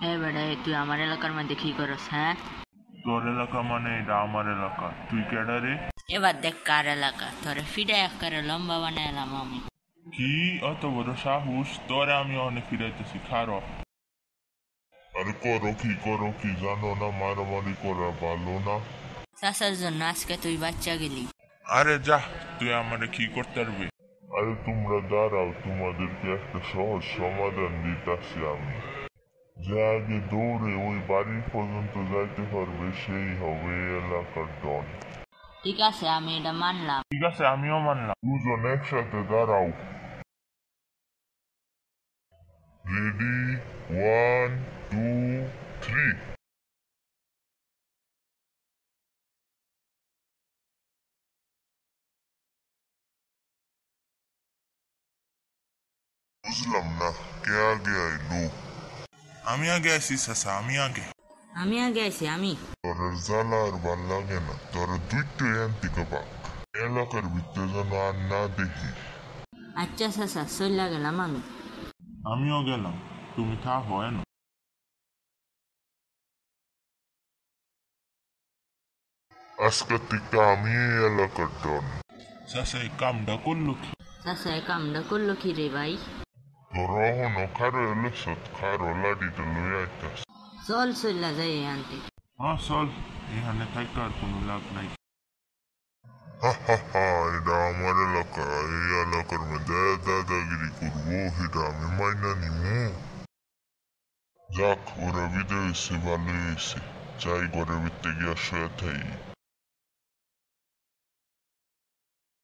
বেড়া তুই আমার এলাকার মধ্যে কি করস? হ্যাঁ, তোর এলাকা মানে এটা আমার এলাকা। তুই কেডা রে? এবার দেখ কার এলাকা। তোরে ফিডা একবারে লম্বা বানায় এলাম আমি। কি অত বড় সাহস? তোরে আমি অনেক ফিরাইতেছি, খারো। আরে করো কি জানো না, মারামারি করা ভালো না। চাচার জন্য আজকে তুই বাচ্চা গেলি। আরে যা, তুই আমারে কি করতে পারবি? আরে তোমরা দাঁড়াও, তোমাদেরকে একটা সহজ সমাধান দিতেছি আমি। যে আগে দৌড়ে ওই বাড়ি পর্যন্ত যাইতে পারবে সেই হবে এই এলাকার ডন। ঠিক আছে, আমি এটা মানলাম। ঠিক আছে, আমিও মানলাম। দুজন একসাথে দাঁড়াও। রেডি, 1, 2, 3। বুঝলাম না, কে আগে আইলো? আমি আগে আইছি চাচা, আমি আগে। আমি আগে আছি আমি। তোর জ্বালা আর ভাল লাগে না, তোর দুইটাই আনতিকে পাক। এলাকার ভিতরে যেন আর না দেখি। আচ্ছা চাচা, চলে গেলাম আমি। আমিও গেলাম, তুমি থাকো এনো। আজকের থেকে আমি এই এলাকার ডন। চাচা এই কামটা করলো কি? চাচা এই কামটা করলো কি রে ভাই? তোরা হনো খারো এলেছ, খারো লাডিটা লই আইতাস। চল চল্লা যাই আনতে। হ্যাঁ চল, এখানে থাকতে আর কোনো লাভ নাই। হা হা হা, এটা আমার এলাকা, এই এলাকার মধ্যে দাদাগিরি করবো, এটা আমি মাইনা নিমু। যাক, ওরা বিদায় হয়েছে, ভালোই হয়েছে। যাই ঘরের ভিতরে গিয়া শুয়ে থাই।